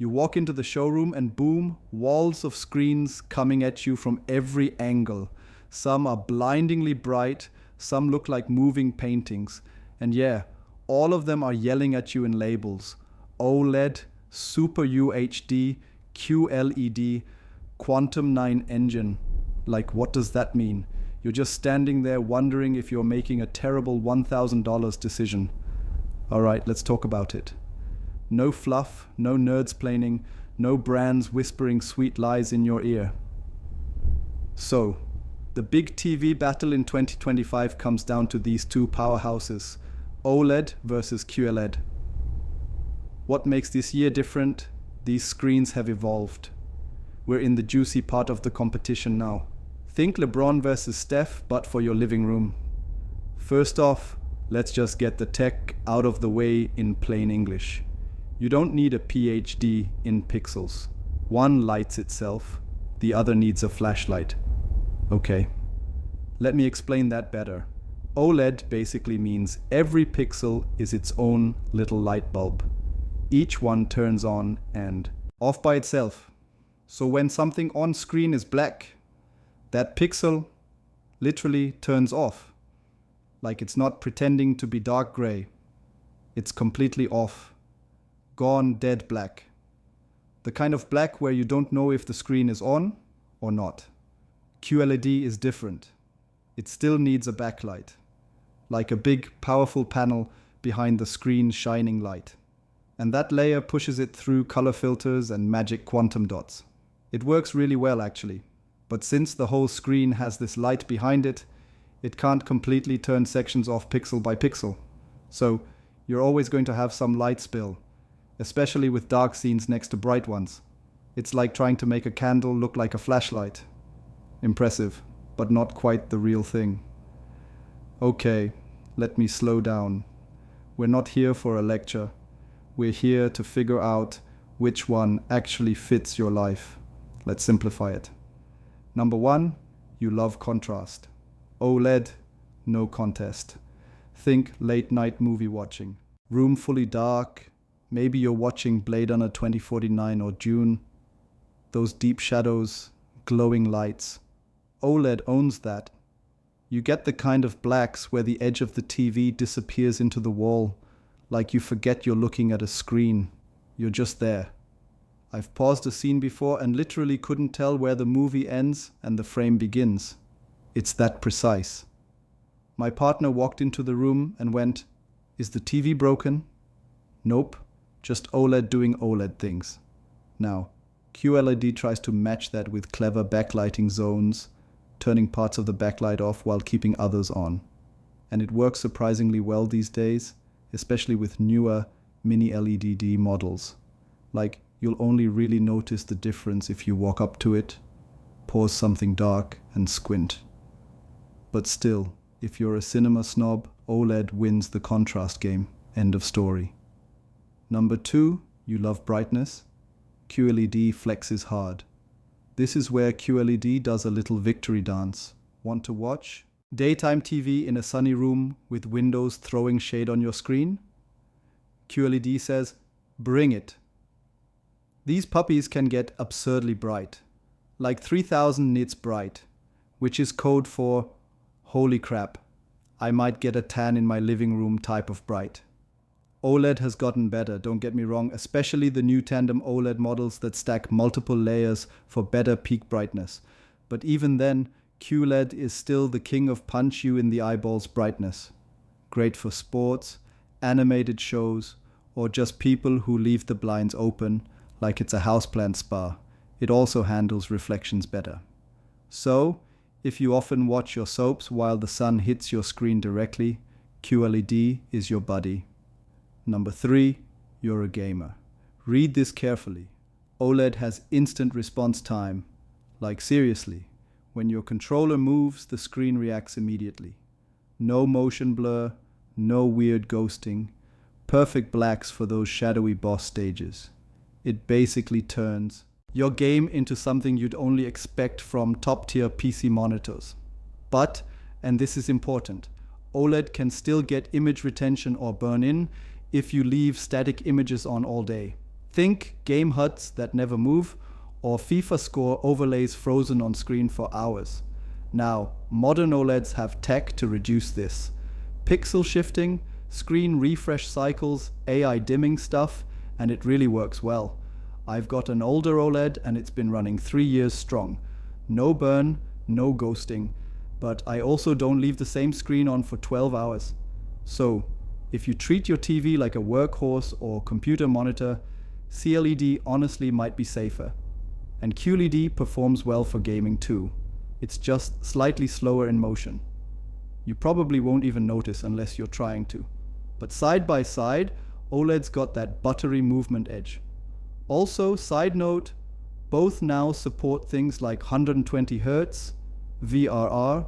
You walk into the showroom and boom, walls of screens coming at you from every angle. Some are blindingly bright, some look like moving paintings. And yeah, all of them are yelling at you in labels. OLED, Super UHD, QLED, Quantum 9 engine. Like, what does that mean? You're just standing there wondering if you're making a terrible $1,000 decision. Alright, let's talk about it. No fluff, no nerdsplaining, no brands whispering sweet lies in your ear. So, the big TV battle in 2025 comes down to these two powerhouses, OLED versus QLED. What makes this year different? These screens have evolved. We're in the juicy part of the competition now. Think LeBron versus Steph, but for your living room. First off, let's just get the tech out of the way in plain English. You don't need a PhD in pixels. One lights itself, the other needs a flashlight. Okay, let me explain that better. OLED basically means every pixel is its own little light bulb. Each one turns on and off by itself. So when something on screen is black, that pixel literally turns off. Like it's not pretending to be dark gray. It's completely off. Gone dead black. The kind of black where you don't know if the screen is on or not. QLED is different. It still needs a backlight. Like a big, powerful panel behind the screen shining light. And that layer pushes it through color filters and magic quantum dots. It works really well actually. But since the whole screen has this light behind it, it can't completely turn sections off pixel by pixel. So you're always going to have some light spill, especially with dark scenes next to bright ones. It's like trying to make a candle look like a flashlight. Impressive, but not quite the real thing. Okay, let me slow down. We're not here for a lecture. We're here to figure out which one actually fits your life. Let's simplify it. Number one, you love contrast. OLED, no contest. Think late night movie watching. Room fully dark. Maybe you're watching Blade Runner 2049 or Dune. Those deep shadows, glowing lights. OLED owns that. You get the kind of blacks where the edge of the TV disappears into the wall, like you forget you're looking at a screen. You're just there. I've paused a scene before and literally couldn't tell where the movie ends and the frame begins. It's that precise. My partner walked into the room and went, "Is the TV broken?" Nope, just OLED doing OLED things. Now, QLED tries to match that with clever backlighting zones, turning parts of the backlight off while keeping others on. And it works surprisingly well these days, especially with newer mini LED models. Like, you'll only really notice the difference if you walk up to it, pause something dark, and squint. But still, if you're a cinema snob, OLED wins the contrast game. End of story. Number two, you love brightness. QLED flexes hard. This is where QLED does a little victory dance. Want to watch? Daytime TV in a sunny room with windows throwing shade on your screen? QLED says, bring it. These puppies can get absurdly bright, like 3000 nits bright, which is code for, holy crap, I might get a tan in my living room type of bright. OLED has gotten better, don't get me wrong, especially the new tandem OLED models that stack multiple layers for better peak brightness. But even then, QLED is still the king of punch you in the eyeballs brightness. Great for sports, animated shows, or just people who leave the blinds open like it's a houseplant spa. It also handles reflections better. So, if you often watch your soaps while the sun hits your screen directly, QLED is your buddy. Number three, you're a gamer. Read this carefully. OLED has instant response time. Like seriously, when your controller moves, the screen reacts immediately. No motion blur, no weird ghosting. Perfect blacks for those shadowy boss stages. It basically turns your game into something you'd only expect from top-tier PC monitors. But, and this is important, OLED can still get image retention or burn-in if you leave static images on all day. Think game HUDs that never move, or FIFA score overlays frozen on screen for hours. Now, modern OLEDs have tech to reduce this. Pixel shifting, screen refresh cycles, AI dimming stuff, and it really works well. I've got an older OLED and it's been running 3 years strong. No burn, no ghosting, but I also don't leave the same screen on for 12 hours. So, if you treat your TV like a workhorse or computer monitor, CLED honestly might be safer. And QLED performs well for gaming too. It's just slightly slower in motion. You probably won't even notice unless you're trying to. But side by side, OLED's got that buttery movement edge. Also, side note, both now support things like 120 Hz, VRR,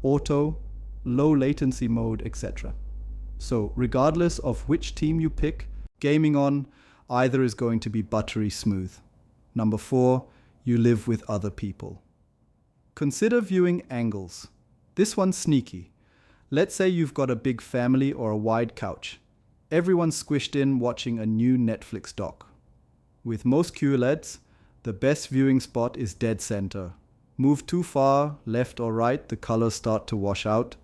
auto, low latency mode, etc. So regardless of which team you pick, gaming on either is going to be buttery smooth. Number 4, you live with other people. Consider viewing angles. This one's sneaky. Let's say you've got a big family or a wide couch. Everyone's squished in watching a new Netflix doc. With most QLEDs, the best viewing spot is dead center. Move too far, left or right, the colors start to wash out.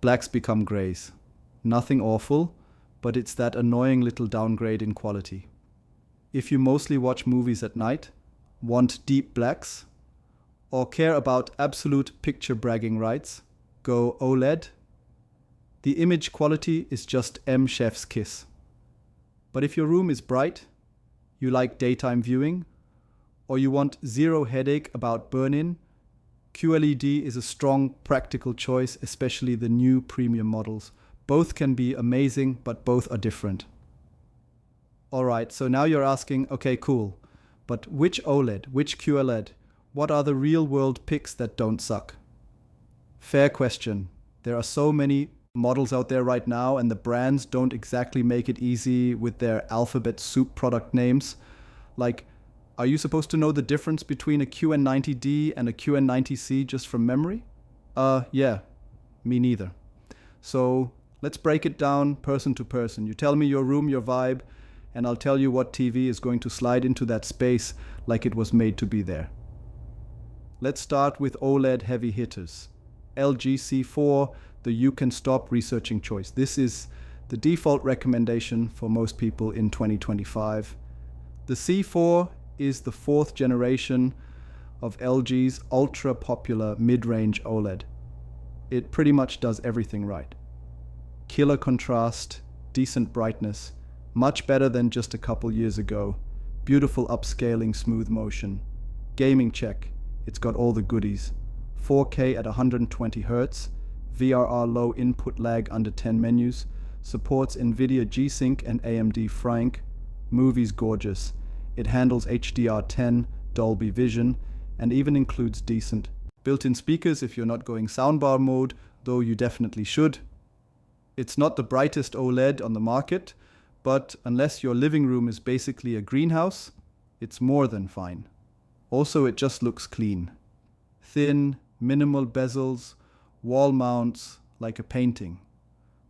Blacks become grays. Nothing awful, but it's that annoying little downgrade in quality. If you mostly watch movies at night, want deep blacks, or care about absolute picture bragging rights, go OLED. The image quality is just M chef's kiss. But if your room is bright, you like daytime viewing, or you want zero headache about burn-in, QLED is a strong practical choice, especially the new premium models. Both can be amazing, but both are different. Alright, so now you're asking, okay, cool, but which OLED, which QLED? What are the real-world picks that don't suck? Fair question. There are so many models out there right now, and the brands don't exactly make it easy with their alphabet soup product names. Like, are you supposed to know the difference between a QN90D and a QN90C just from memory? Yeah, me neither. So let's break it down person to person. You tell me your room, your vibe, and I'll tell you what TV is going to slide into that space like it was made to be there. Let's start with OLED heavy hitters. LG C4, the you can stop researching choice. This is the default recommendation for most people in 2025. The C4 is the 4th generation of LG's ultra-popular mid-range OLED. It pretty much does everything right. Killer contrast, decent brightness, much better than just a couple years ago. Beautiful upscaling, smooth motion. Gaming check, it's got all the goodies. 4K at 120 Hz, VRR low input lag under 10 menus, supports NVIDIA G-Sync and AMD Frank. Movies gorgeous. It handles HDR10, Dolby Vision, and even includes decent built-in speakers if you're not going soundbar mode, though you definitely should. It's not the brightest OLED on the market, but unless your living room is basically a greenhouse, it's more than fine. Also, it just looks clean. Thin, minimal bezels, wall mounts, like a painting.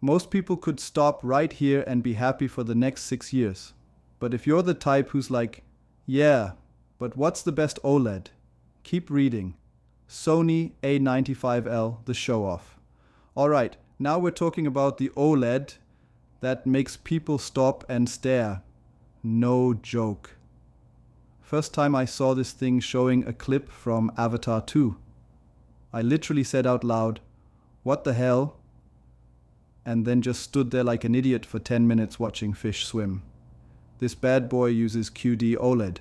Most people could stop right here and be happy for the next 6 years. But if you're the type who's like, yeah, but what's the best OLED? Keep reading. Sony A95L, the show-off. Alright, now we're talking about the OLED that makes people stop and stare. No joke. First time I saw this thing showing a clip from Avatar 2. I literally said out loud, what the hell? And then just stood there like an idiot for 10 minutes watching fish swim. This bad boy uses QD OLED.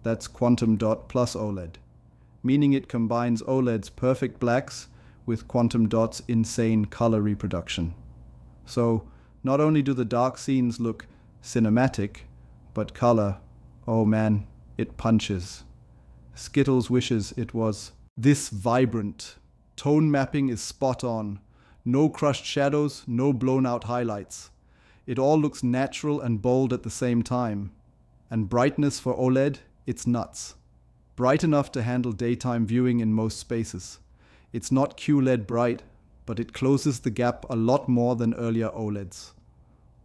That's quantum dot plus OLED, meaning it combines OLED's perfect blacks with quantum dot's insane color reproduction. So not only do the dark scenes look cinematic, but color, oh man, it punches. Skittles wishes it was this vibrant. Tone mapping is spot on. No crushed shadows, no blown out highlights. It all looks natural and bold at the same time. And brightness for OLED, it's nuts. Bright enough to handle daytime viewing in most spaces. It's not QLED bright, but it closes the gap a lot more than earlier OLEDs.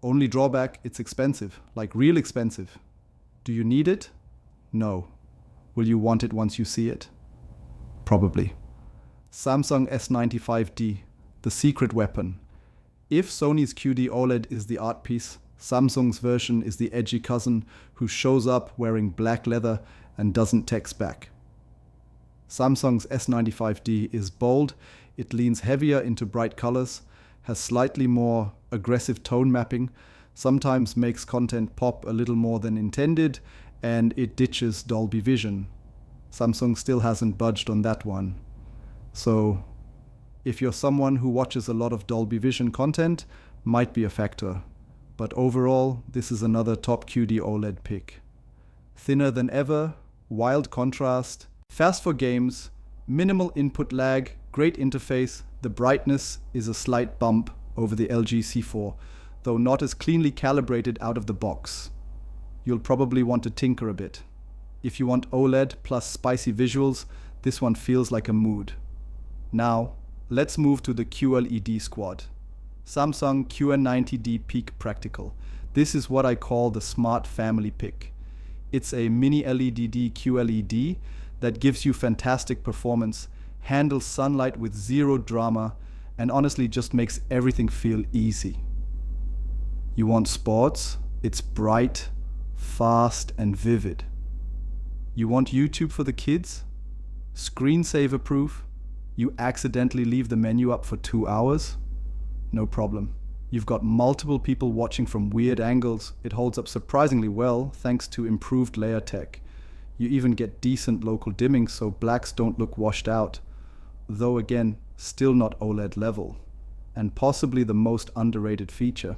Only drawback, it's expensive, like real expensive. Do you need it? No. Will you want it once you see it? Probably. Samsung S95D, the secret weapon. If Sony's QD OLED is the art piece, Samsung's version is the edgy cousin who shows up wearing black leather and doesn't text back. Samsung's S95D is bold, it leans heavier into bright colors, has slightly more aggressive tone mapping, sometimes makes content pop a little more than intended, and it ditches Dolby Vision. Samsung still hasn't budged on that one. So, if you're someone who watches a lot of Dolby Vision content, might be a factor. But overall, this is another top QD OLED pick. Thinner than ever, wild contrast, fast for games, minimal input lag, great interface, the brightness is a slight bump over the LG C4, though not as cleanly calibrated out of the box. You'll probably want to tinker a bit. If you want OLED plus spicy visuals, this one feels like a mood. Now, let's move to the QLED squad. Samsung QN90D Peak Practical. This is what I call the smart family pick. It's a mini LED QLED that gives you fantastic performance, handles sunlight with zero drama, and honestly just makes everything feel easy. You want sports? It's bright, fast, and vivid. You want YouTube for the kids? Screensaver proof? You accidentally leave the menu up for 2 hours? No problem. You've got multiple people watching from weird angles. It holds up surprisingly well thanks to improved layer tech. You even get decent local dimming so blacks don't look washed out. Though again, still not OLED level. And possibly the most underrated feature,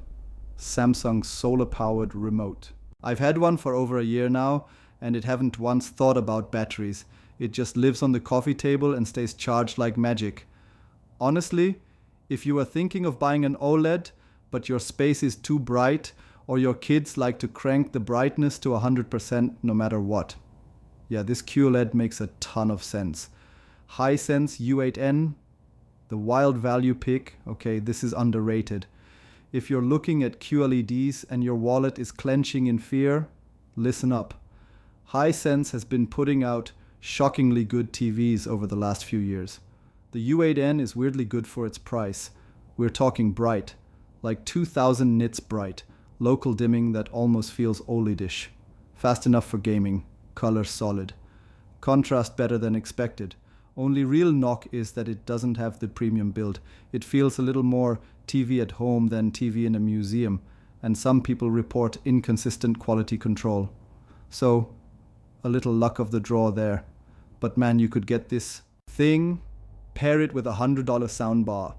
Samsung's solar-powered remote. I've had one for over a year now, and it haven't once thought about batteries. It just lives on the coffee table and stays charged like magic. Honestly, if you are thinking of buying an OLED, but your space is too bright, or your kids like to crank the brightness to 100% no matter what. Yeah, this QLED makes a ton of sense. Hisense U8N, the wild value pick. Okay, this is underrated. If you're looking at QLEDs and your wallet is clenching in fear, listen up. Hisense has been putting out shockingly good TVs over the last few years. The U8N is weirdly good for its price. We're talking bright, like 2000 nits bright, local dimming that almost feels OLED-ish. Fast enough for gaming, color solid. Contrast better than expected. Only real knock is that it doesn't have the premium build. It feels a little more TV at home than TV in a museum, and some people report inconsistent quality control. So, a little luck of the draw there. But man, you could get this thing, pair it with a $100 soundbar,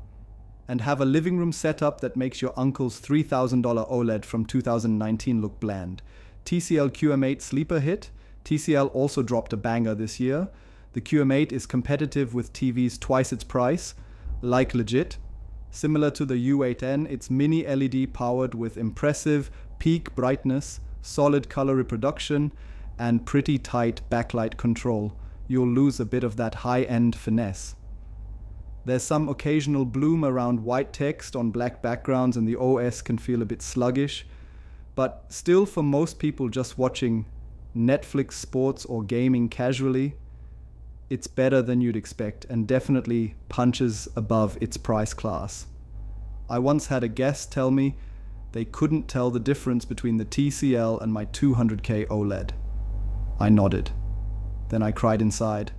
and have a living room setup that makes your uncle's $3,000 OLED from 2019 look bland. TCL QM8 sleeper hit. TCL also dropped a banger this year. The QM8 is competitive with TVs twice its price, like legit. Similar to the U8N, it's mini LED powered with impressive peak brightness, solid color reproduction, and pretty tight backlight control. You'll lose a bit of that high-end finesse. There's some occasional bloom around white text on black backgrounds and the OS can feel a bit sluggish, but still for most people just watching Netflix, sports, or gaming casually, it's better than you'd expect and definitely punches above its price class. I once had a guest tell me they couldn't tell the difference between the TCL and my 200K OLED. I nodded. Then I cried inside.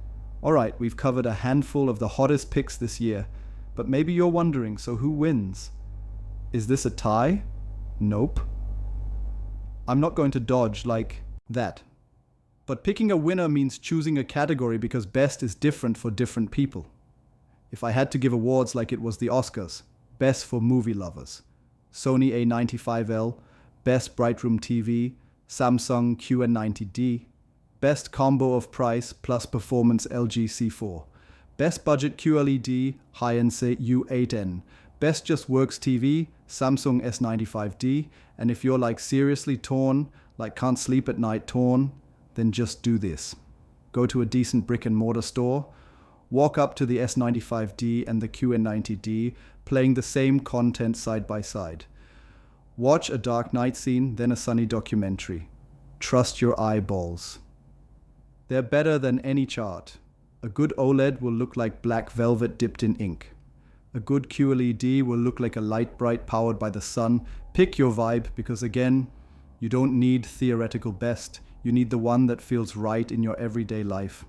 Alright, we've covered a handful of the hottest picks this year, but maybe you're wondering, so who wins? Is this a tie? Nope. I'm not going to dodge like that. But picking a winner means choosing a category because best is different for different people. If I had to give awards like it was the Oscars, best for movie lovers, Sony A95L, best Brightroom TV, Samsung QN90D, best combo of price plus performance LG C4, best budget QLED Hisense U8N, best just works TV Samsung S95D, and if you're like seriously torn, like can't sleep at night torn, then just do this. Go to a decent brick and mortar store, walk up to the S95D and the QN90D, playing the same content side by side. Watch a dark night scene, then a sunny documentary. Trust your eyeballs. They're better than any chart. A good OLED will look like black velvet dipped in ink. A good QLED will look like a light bright powered by the sun. Pick your vibe because again, you don't need theoretical best. You need the one that feels right in your everyday life.